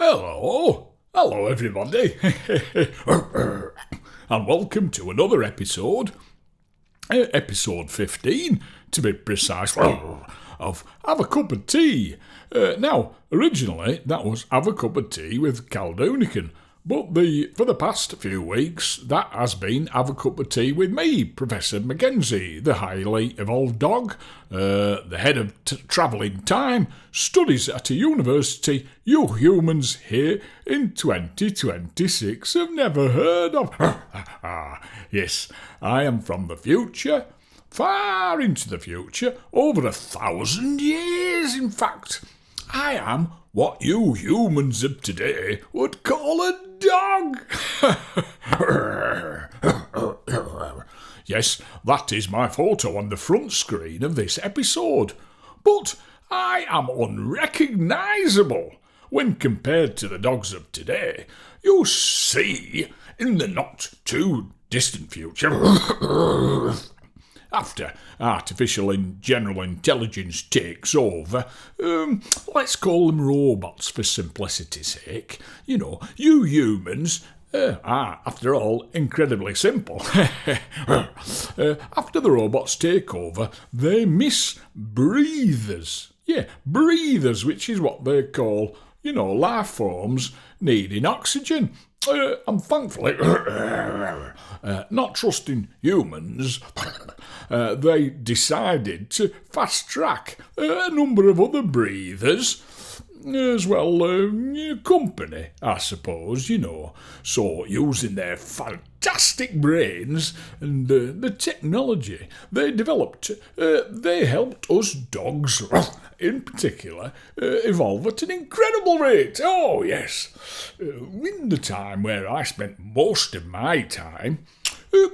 Hello everybody, and welcome to another episode, episode 15 to be precise, of Have a Cup of Tea. Now, originally that was Have a Cup of Tea with Caldunican, but for the past few weeks that has been Have a Cup of Tea with me, Professor Mackenzie, the highly evolved dog, the head of travelling time, studies at a university you humans here in 2026 have never heard of. Yes, I am from the future, far into the future, over 1,000 years in fact. I am what you humans of today would call a dog. Yes, that is my photo on the front screen of this episode. But I am unrecognisable when compared to the dogs of today. You see, in the not too distant future, after artificial and general intelligence takes over, let's call them robots for simplicity's sake. You know, you humans are, after all, incredibly simple. After the robots take over, they miss breathers. Yeah, breathers, which is what they call, life forms needing oxygen. And thankfully, not trusting humans, they decided to fast-track a number of other breathers as well, company, I suppose, So, using their fantastic brains and the technology they developed, they helped us dogs, in particular, evolve at an incredible rate. Oh, yes. In the time where I spent most of my time,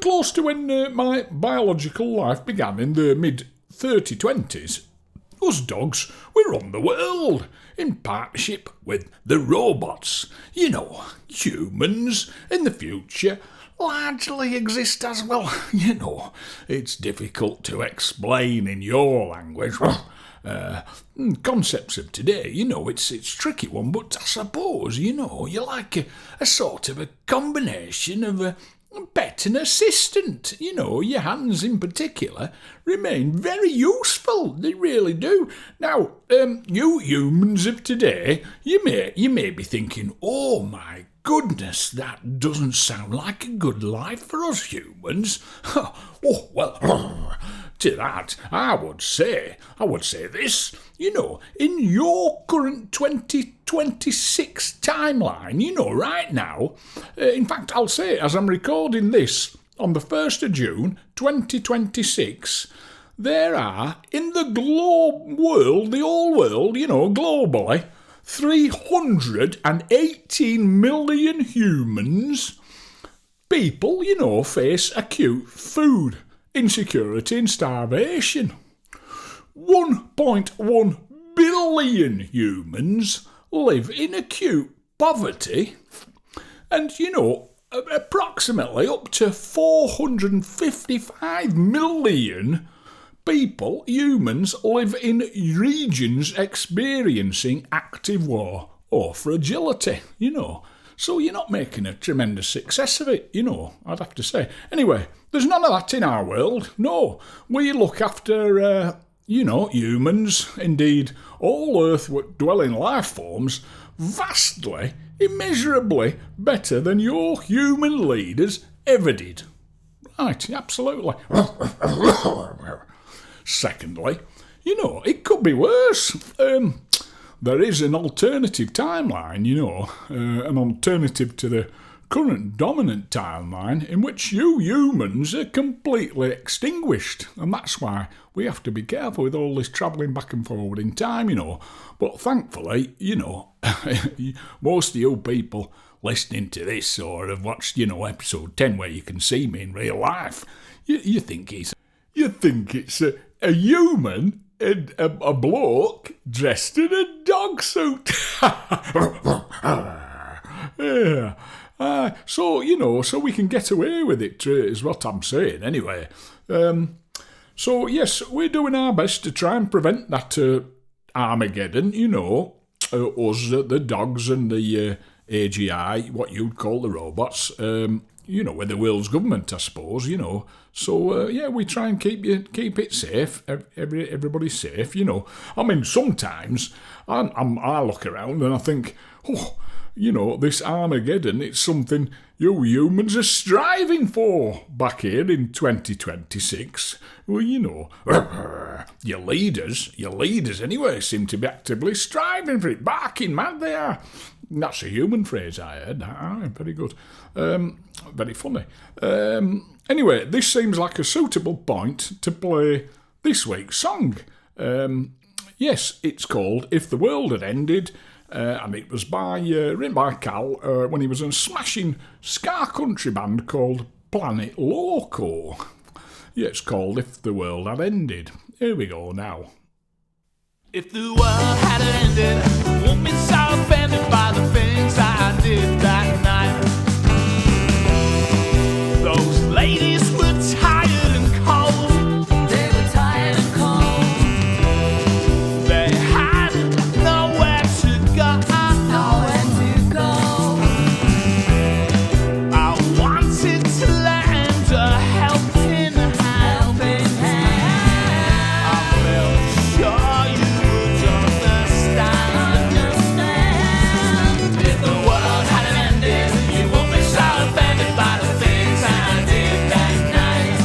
close to when my biological life began in the mid-3020s, us dogs, we run the world in partnership with the robots. Humans in the future largely exist as well. It's difficult to explain in your language. Concepts of today, it's a tricky one, but I suppose, you're like a sort of a combination of a pet and assistant. Your hands in particular remain very useful. They really do. Now, you humans of today, you may be thinking, oh my goodness, that doesn't sound like a good life for us humans. Oh, well, to that, I would say this, in your current 2026 timeline, right now, in fact, I'll say, as I'm recording this on the 1st of June, 2026, there are, in the world, the whole world, globally, 318 million humans, people, face acute food insecurity and starvation. 1.1 billion humans live in acute poverty, and, approximately up to 455 million people, humans, live in regions experiencing active war or fragility, So you're not making a tremendous success of it, I'd have to say. Anyway, there's none of that in our world. No, we look after, humans, indeed, all earth-dwelling life forms, vastly, immeasurably better than your human leaders ever did. Right, absolutely. Secondly, it could be worse. There is an alternative timeline, an alternative to the current dominant timeline in which you humans are completely extinguished. And that's why we have to be careful with all this travelling back and forward in time, But thankfully, most of you people listening to this or have watched, episode 10 where you can see me in real life, you think it's a human and a bloke dressed in a dog suit. Yeah. So we can get away with it, is what I'm saying, anyway. So, yes, we're doing our best to try and prevent that Armageddon, us, the dogs and the A.G.I, what you'd call the robots, with the world's government, I suppose, So, we try and keep it safe, everybody safe, I mean, sometimes I look around and I think, this Armageddon, it's something you humans are striving for back here in 2026. Well, your leaders anyway, seem to be actively striving for it, barking mad they are. That's a human phrase I heard. Very good. Very funny. Anyway, this seems like a suitable point to play this week's song. Yes, it's called If the World Had Ended, and it was written by Cal when he was in a smashing ska country band called Planet Loco. Yeah, it's called If the World Had Ended. Here we go now. If the world had ended, won't be so offended by the things I did that night. Those ladies were tired and cold. They were tired and cold. They had nowhere to go. Nowhere to go. I wanted to lend a helping hand. I felt sure you would understand. If the world hadn't ended, you won't be so offended by the things I did that night.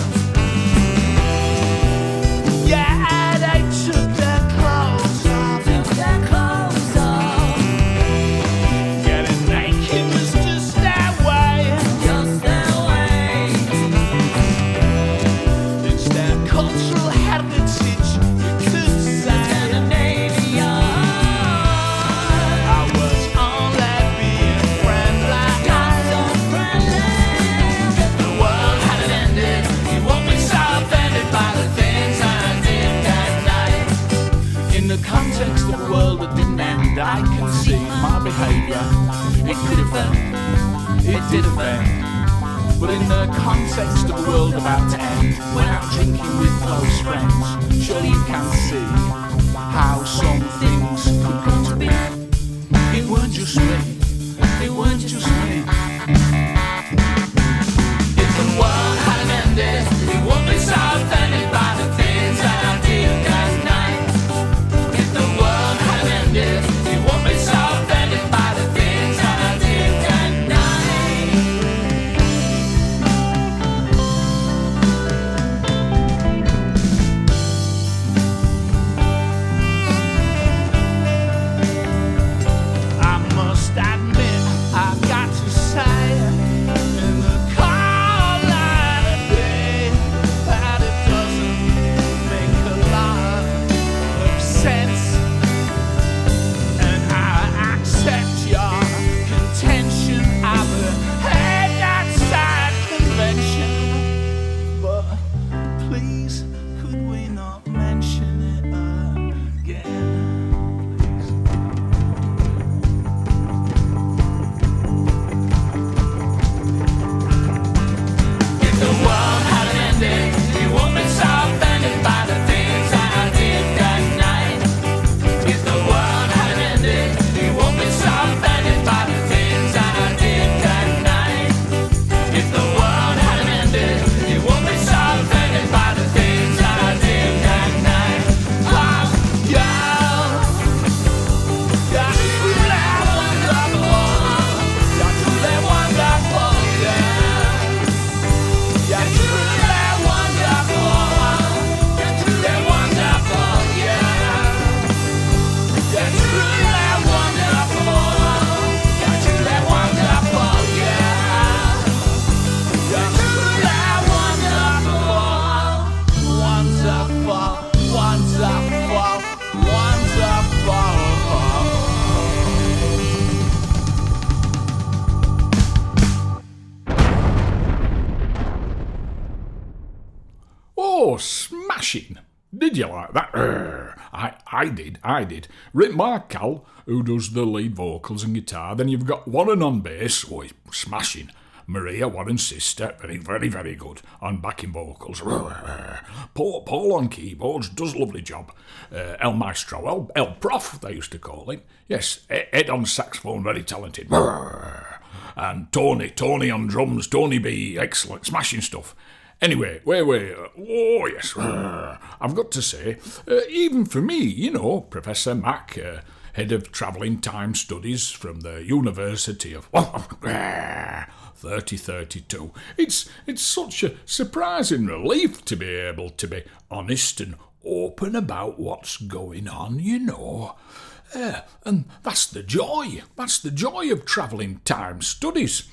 Yeah, they took their clothes off. Getting naked was just their way. It's their cultural heritage, you could say. I was only being friendly. If the world hadn't ended, you won't be so offended by the things I did that night. In the context of a world that didn't end, I can see my behaviour. It could offend, it did offend. But in the context of a world about to end, when out drinking with close friends, surely you can see how some things could come to be. It weren't just me, it weren't just me. If the world hadn't ended, you won't be so offended by the things that I did that night. If the world hadn't ended, you won't be so offended by the things that I did that night. I must admit, I've got to say, in the cold light of day, that it doesn't make a lot of sense. And I accept your contention. I've heard that side convention, but please, could we not mention it again, please? If the world hadn't ended, you won't be so offended by the things that I did that night. If the world hadn't ended, you won't be so offended by the things that I did that night. If the world hadn't ended, you won't be so offended by the things that I did that night. Oh, you're truly wonderful. You're truly wonderful, yeah. You're truly wonderful. You're truly wonderful, yeah. You're truly wonderful. You're truly wonderful, yeah. You're truly wonderful. Wonderful, wonderful, Oh, smashing! Did you like that? I did. Written by Cal, who does the lead vocals and guitar. Then you've got Warren on bass. Oh, he's smashing. Maria, Warren's sister, very, very, very good on backing vocals. Paul on keyboards, does a lovely job. El Maestro, El Prof, they used to call him. Yes, Ed on saxophone, very talented. And Tony on drums, Tony B, excellent, smashing stuff. Anyway, oh yes, I've got to say, even for me, Professor Mac, head of Travelling Time Studies from the University of 3032, it's such a surprising relief to be able to be honest and open about what's going on, and that's the joy of Travelling Time Studies.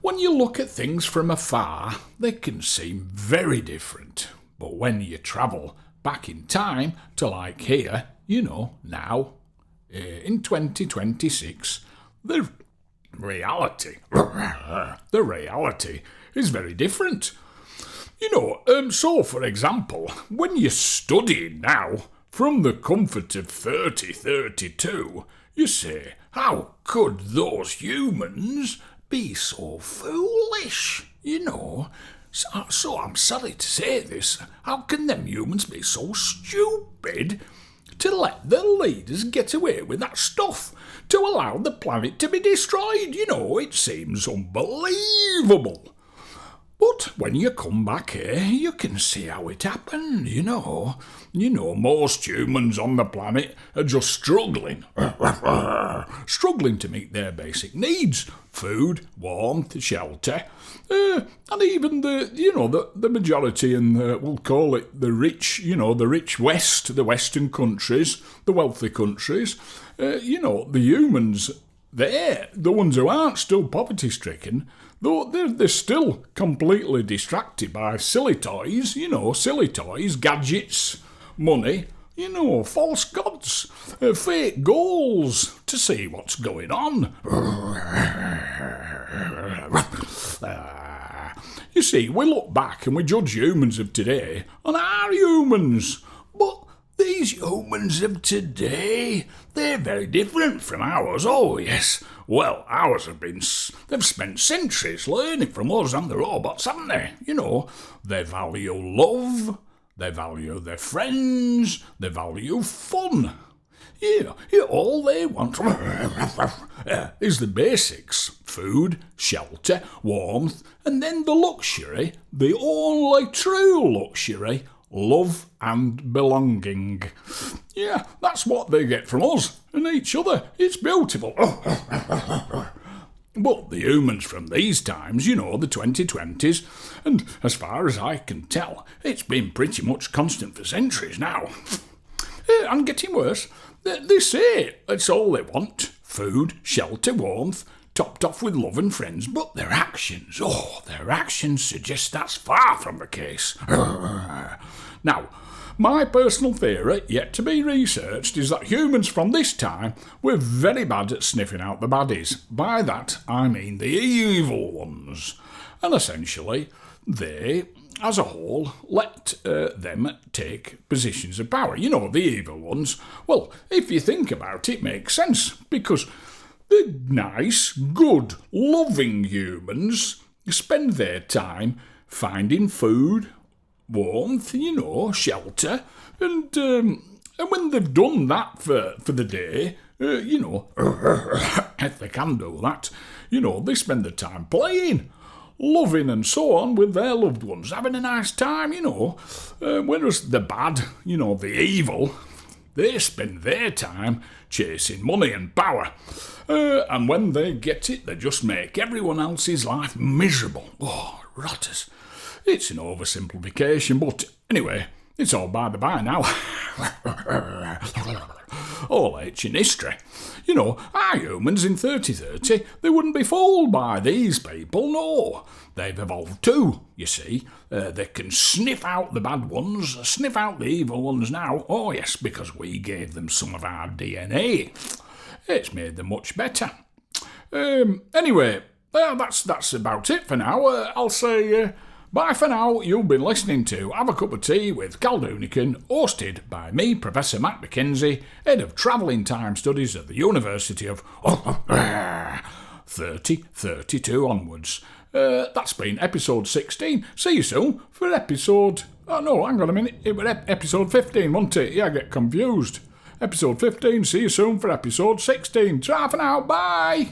When you look at things from afar, they can seem very different. But when you travel back in time to like here, now, in 2026, the reality is very different. So for example, when you study now from the comfort of 3032, you say, how could those humans be so foolish, So I'm sorry to say this, how can them humans be so stupid to let the leaders get away with that stuff, to allow the planet to be destroyed? It seems unbelievable. But when you come back here, you can see how it happened, most humans on the planet are just struggling to meet their basic needs: food, warmth, shelter, and even the majority in we'll call it the rich, the rich West, the Western countries, the wealthy countries, the humans there, the ones who aren't still poverty-stricken, though they're still completely distracted by silly toys, gadgets, money, false gods, fake goals to see what's going on. You see, we look back and we judge humans of today on our humans, but these humans of today, they're very different from ours. Oh, yes. Well, ours they've spent centuries learning from us and the robots, haven't they? They value love, they value their friends, they value fun. All they want is the basics: food, shelter, warmth, and then the luxury, the only true luxury, love and belonging. Yeah, that's what they get from us and each other. It's beautiful. But the humans from these times, the 2020s, and as far as I can tell, it's been pretty much constant for centuries now. And getting worse. They say it's all they want: food, shelter, warmth, topped off with love and friends, but their actions suggest that's far from the case. Now, my personal theory, yet to be researched, is that humans from this time were very bad at sniffing out the baddies. By that, I mean the evil ones. And essentially, they, as a whole, let them take positions of power. The evil ones. Well, if you think about it, it makes sense, because the nice, good, loving humans spend their time finding food, warmth, shelter, and when they've done that for the day, if they can do that, they spend the time playing, loving and so on with their loved ones, having a nice time, whereas the bad, the evil, they spend their time chasing money and power, and when they get it, they just make everyone else's life miserable. Oh, rotters. It's an oversimplification, but anyway, it's all by the by now. All ancient history. Our humans in 3030, they wouldn't be fooled by these people, no. They've evolved too, you see. They can sniff out the bad ones, sniff out the evil ones now. Oh yes, because we gave them some of our DNA. It's made them much better. Anyway, that's about it for now. I'll say... bye for now. You've been listening to Have a Cup of Tea with Caldoonican, hosted by me, Professor Matt Mackenzie, Head of Travelling Time Studies at the University of 30, 32 onwards. That's been episode 16. See you soon for episode... Oh no, hang on a minute. It was episode 15, wasn't it? Yeah, I get confused. Episode 15, see you soon for episode 16. Ta for now, bye!